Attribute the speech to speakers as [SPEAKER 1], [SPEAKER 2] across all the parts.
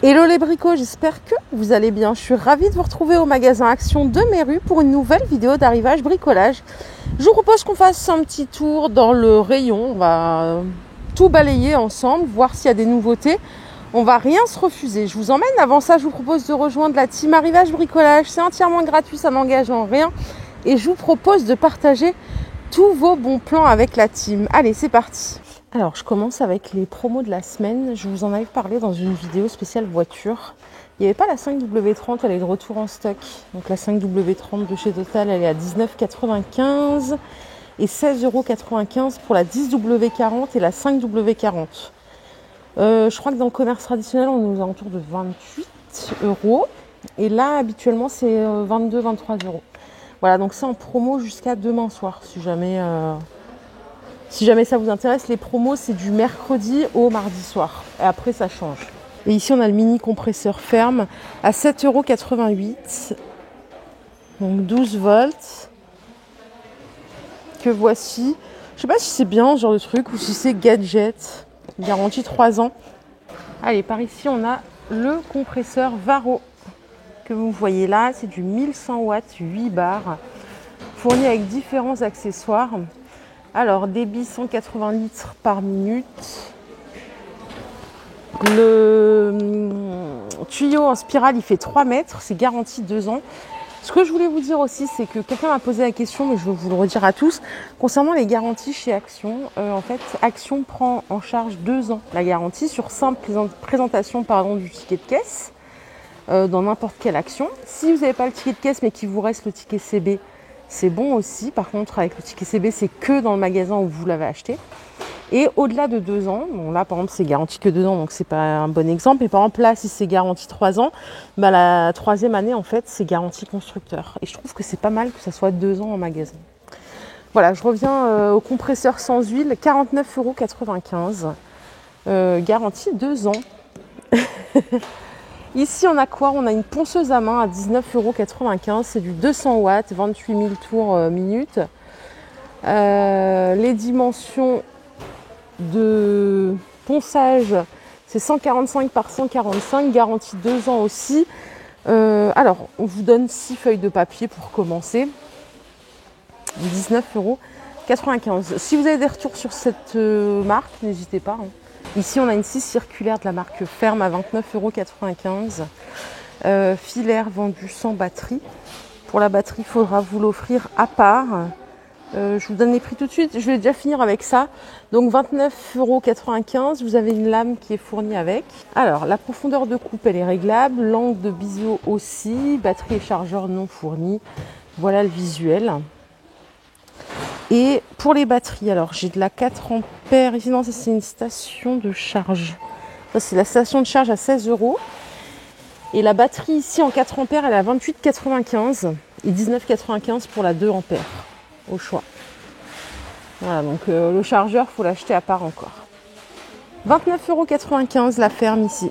[SPEAKER 1] Hello les bricots, j'espère que vous allez bien. Je suis ravie de vous retrouver au magasin Action de Méru pour une nouvelle vidéo d'arrivage bricolage. Je vous propose qu'on fasse un petit tour dans le rayon. On va tout balayer ensemble, voir s'il y a des nouveautés. On va rien se refuser. Je vous emmène. Avant ça, je vous propose de rejoindre la team Arrivage Bricolage. C'est entièrement gratuit, ça n'engage en rien. Et je vous propose de partager tous vos bons plans avec la team. Allez, c'est parti. Alors, je commence avec les promos de la semaine. Je vous en avais parlé dans une vidéo spéciale voiture. Il n'y avait pas la 5W30, elle est de retour en stock. Donc la 5W30 de chez Total, elle est à 19,95 et 16,95 pour la 10W40 et la 5W40. Je crois que dans le commerce traditionnel, on est aux alentours de 28 €. Et là, habituellement, c'est 22-23 €. Voilà, donc c'est en promo jusqu'à demain soir, si jamais ça vous intéresse. Les promos, c'est du mercredi au mardi soir. Et après, ça change. Et ici, on a le mini compresseur ferme à 7,88 €. Donc 12 volts. Que voici. Je sais pas si c'est bien ce genre de truc ou si c'est gadget. Garantie 3 ans. Allez, par ici, on a le compresseur Varo. Que vous voyez là, c'est du 1100 watts, 8 bars. Fourni avec différents accessoires. Alors, débit 180 litres par minute. Le tuyau en spirale, il fait 3 mètres. C'est garanti 2 ans. Ce que je voulais vous dire aussi, c'est que quelqu'un m'a posé la question, mais je vais vous le redire à tous. Concernant les garanties chez Action, en fait, Action prend en charge 2 ans la garantie sur simple présentation du ticket de caisse dans n'importe quelle Action. Si vous n'avez pas le ticket de caisse, mais qu'il vous reste le ticket CB, c'est bon aussi. Par contre, avec le ticket CB, c'est que dans le magasin où vous l'avez acheté. Et au-delà de 2 ans, bon là par exemple c'est garanti que 2 ans, donc c'est pas un bon exemple. Et par exemple là, si c'est garanti 3 ans, bah, la 3e année en fait c'est garanti constructeur. Et je trouve que c'est pas mal que ça soit 2 ans en magasin. Voilà, je reviens au compresseur sans huile, 49,95 €. Garantie 2 ans. Ici on a quoi? On a une ponceuse à main à 19,95 €. C'est du 200 watts, 28 000 tours minute. Les dimensions de ponçage, c'est 145 par 145, garantie 2 ans aussi. Alors, on vous donne 6 feuilles de papier pour commencer. 19,95 €. Si vous avez des retours sur cette marque, n'hésitez pas. Ici, on a une scie circulaire de la marque Ferme à 29,95 €. Filaire vendu sans batterie. Pour la batterie, il faudra vous l'offrir à part. Je vous donne les prix tout de suite. Je vais déjà finir avec ça. Donc 29,95 €. Vous avez une lame qui est fournie avec. Alors, la profondeur de coupe, elle est réglable. L'angle de biseau aussi. Batterie et chargeur non fournis. Voilà le visuel. Et pour les batteries, alors j'ai de la 4 ampères. Ici, non, ça c'est une station de charge. Ça, c'est la station de charge à 16 €. Et la batterie ici en 4 ampères, elle est à 28,95 € et 19,95 € pour la 2 ampères. Au choix. Voilà, donc le chargeur, il faut l'acheter à part encore. 29,95 € la ferme ici.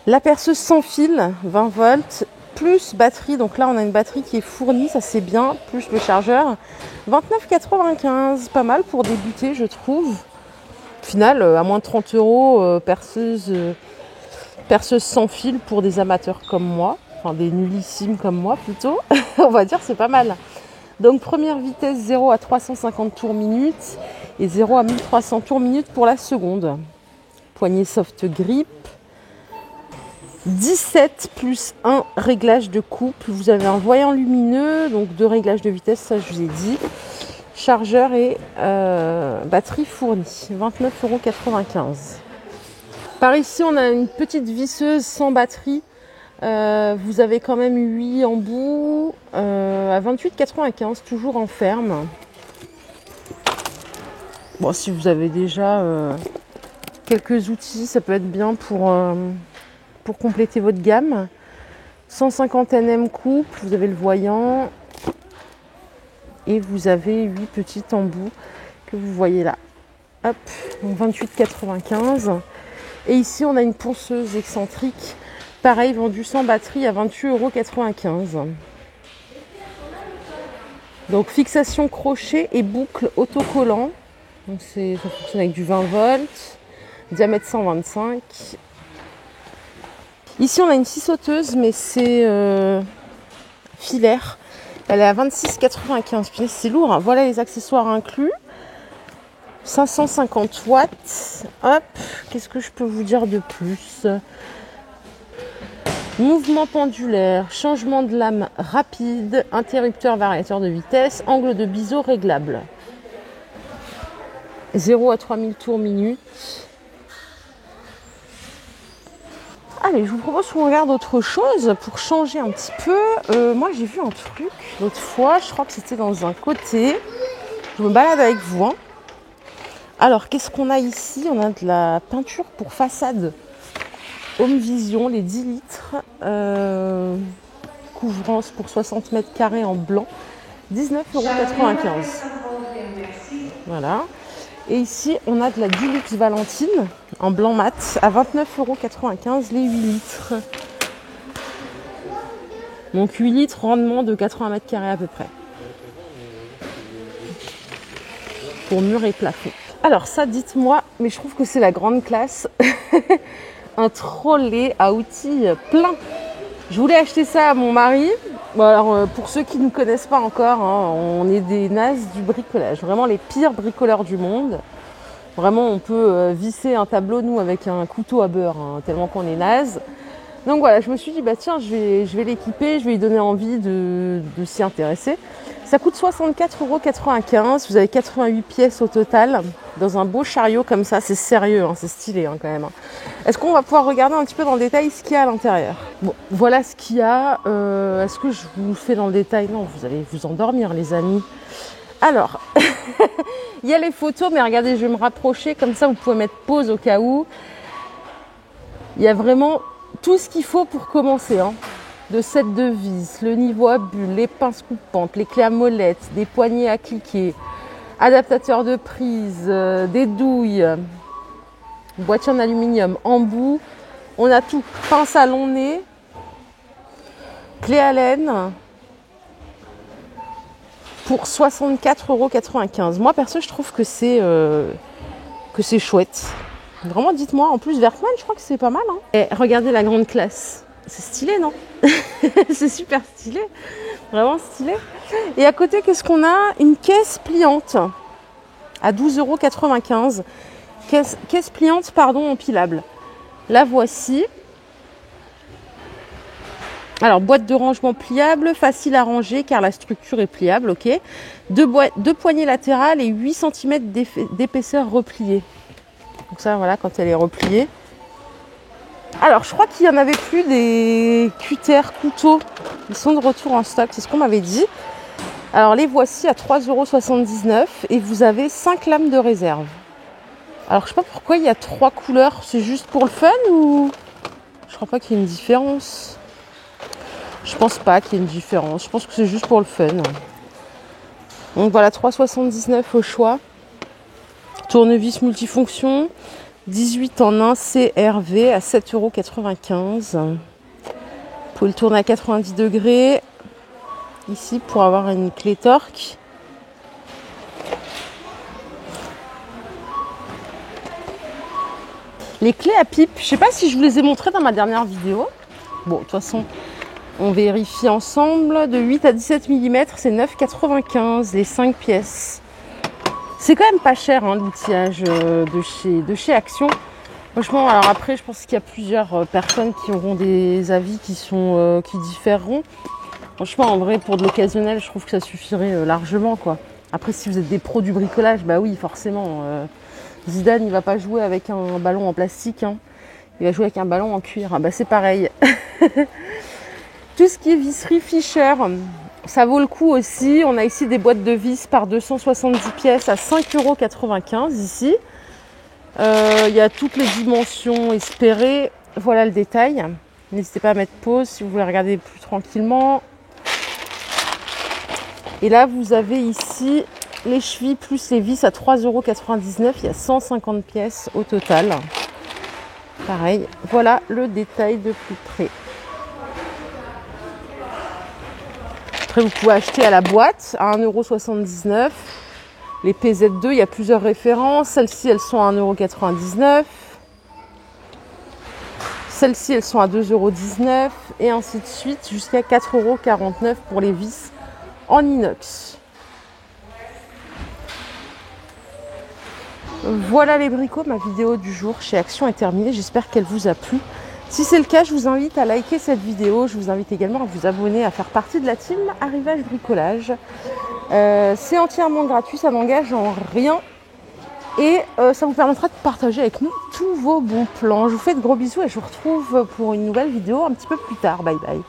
[SPEAKER 1] La perceuse sans fil, 20 volts, plus batterie. Donc là, on a une batterie qui est fournie, ça c'est bien, plus le chargeur. 29,95 €, pas mal pour débuter, je trouve. Au final, à moins de 30 €, perceuse sans fil pour des amateurs comme moi. Enfin, des nullissimes comme moi plutôt. On va dire c'est pas mal. Donc première vitesse 0 à 350 tours minute et 0 à 1300 tours minute pour la seconde. Poignée soft grip. 17 plus 1 réglage de coupe. Vous avez un voyant lumineux, donc 2 réglages de vitesse, ça je vous ai dit. Chargeur et batterie fournie. 29,95 €. Par ici, on a une petite visseuse sans batterie. Vous avez quand même 8 embouts à 28,95 €, toujours en ferme. Bon, si vous avez déjà quelques outils, ça peut être bien pour compléter votre gamme. 150 Nm coupe, vous avez le voyant et vous avez 8 petits embouts que vous voyez là. Hop, donc 28,95 €. Et ici, on a une ponceuse excentrique. Pareil, vendu sans batterie à 28,95 €. Donc fixation crochet et boucle autocollant. Donc ça fonctionne avec du 20 volts. diamètre 125. Ici, on a une scie sauteuse, mais c'est filaire. Elle est à 26,95. C'est lourd, hein. Voilà les accessoires inclus. 550 watts. Hop, qu'est-ce que je peux vous dire de plus? Mouvement pendulaire, changement de lame rapide, interrupteur variateur de vitesse, angle de biseau réglable. 0 à 3000 tours minute. Allez, je vous propose qu'on regarde autre chose pour changer un petit peu. Moi, j'ai vu un truc l'autre fois, je crois que c'était dans un côté. Je me balade avec vous. Hein. Alors, qu'est-ce qu'on a ici? On a de la peinture pour façade. Home Vision, les 10 litres. Couvrance pour 60 mètres carrés en blanc. 19,95 €. Voilà. Et ici, on a de la Dulux Valentine en blanc mat à 29,95 € les 8 litres. Donc 8 litres, rendement de 80 mètres carrés à peu près. Pour mur et plafond. Alors ça, dites-moi, mais je trouve que c'est la grande classe. Un trolley à outils plein. Je voulais acheter ça à mon mari. Bon, alors, pour ceux qui ne connaissent pas encore, hein, on est des nazes du bricolage. Vraiment les pires bricoleurs du monde. Vraiment, on peut visser un tableau, nous, avec un couteau à beurre, hein, tellement qu'on est naze. Donc voilà, je me suis dit, bah tiens, je vais l'équiper, je vais lui donner envie de s'y intéresser. Ça coûte 64,95 €. Vous avez 88 pièces au total dans un beau chariot comme ça. C'est sérieux, hein, c'est stylé hein, quand même. Hein. Est-ce qu'on va pouvoir regarder un petit peu dans le détail ce qu'il y a à l'intérieur? Bon, voilà ce qu'il y a. Est-ce que je vous le fais dans le détail? Non, vous allez vous endormir les amis. Alors, il y a les photos, mais regardez, je vais me rapprocher. Comme ça, vous pouvez mettre pause au cas où. Il y a vraiment tout ce qu'il faut pour commencer. Hein. De set de vis, le niveau à bulles, les pinces coupantes, les clés à molette, des poignées à cliquer, adaptateur de prise, des douilles, boîtier en aluminium, embout. On a tout. Pince à long nez, clé à laine pour 64,95 €. Moi, perso, je trouve que c'est chouette. Vraiment, dites-moi. En plus, Werkman, je crois que c'est pas mal. Hein. Et regardez la grande classe. C'est stylé, non? C'est super stylé. Vraiment stylé. Et à côté, qu'est-ce qu'on a? Une caisse pliante à 12,95 €. Caisse pliante, pardon, empilable. La voici. Alors, boîte de rangement pliable, facile à ranger car la structure est pliable, ok. Deux poignées latérales et 8 cm d'épaisseur repliée. Donc ça, voilà, quand elle est repliée. Alors, je crois qu'il n'y en avait plus des cutters, couteaux. Ils sont de retour en stock, c'est ce qu'on m'avait dit. Alors, les voici à 3,79 € et vous avez 5 lames de réserve. Alors, je sais pas pourquoi il y a 3 couleurs. C'est juste pour le fun ou... Je crois pas qu'il y ait une différence. Je pense pas qu'il y ait une différence. Je pense que c'est juste pour le fun. Donc voilà, 3,79 € au choix. Tournevis multifonction. 18 en 1 CRV à 7,95 €. Vous pouvez le tourner à 90 degrés. Ici pour avoir une clé torque. Les clés à pipe, je ne sais pas si je vous les ai montrées dans ma dernière vidéo. Bon, de toute façon, on vérifie ensemble. De 8 à 17 mm, c'est 9,95 € les 5 pièces. C'est quand même pas cher hein, l'outillage de chez Action. Franchement, alors après, je pense qu'il y a plusieurs personnes qui auront des avis qui différeront. Franchement, en vrai, pour de l'occasionnel, je trouve que ça suffirait largement, quoi. Après, si vous êtes des pros du bricolage, bah oui, forcément. Zidane, il va pas jouer avec un ballon en plastique. Hein. Il va jouer avec un ballon en cuir. Ah, bah c'est pareil. Tout ce qui est visserie Fischer, ça vaut le coup aussi. On a ici des boîtes de vis par 270 pièces à 5,95 € ici. Il y a toutes les dimensions espérées. Voilà le détail. N'hésitez pas à mettre pause si vous voulez regarder plus tranquillement. Et là, vous avez ici les chevilles plus les vis à 3,99 €. Il y a 150 pièces au total. Pareil, voilà le détail de plus près. Après, vous pouvez acheter à la boîte à 1,79 €. Les PZ2, il y a plusieurs références. Celles-ci, elles sont à 1,99 €. Celles-ci, elles sont à 2,19 € et ainsi de suite jusqu'à 4,49 € pour les vis en inox. Voilà les bricots, ma vidéo du jour chez Action est terminée. J'espère qu'elle vous a plu. Si c'est le cas, je vous invite à liker cette vidéo. Je vous invite également à vous abonner, à faire partie de la team Arrivage Bricolage. C'est entièrement gratuit, ça n'engage en rien. Et ça vous permettra de partager avec nous tous vos bons plans. Je vous fais de gros bisous et je vous retrouve pour une nouvelle vidéo un petit peu plus tard. Bye bye.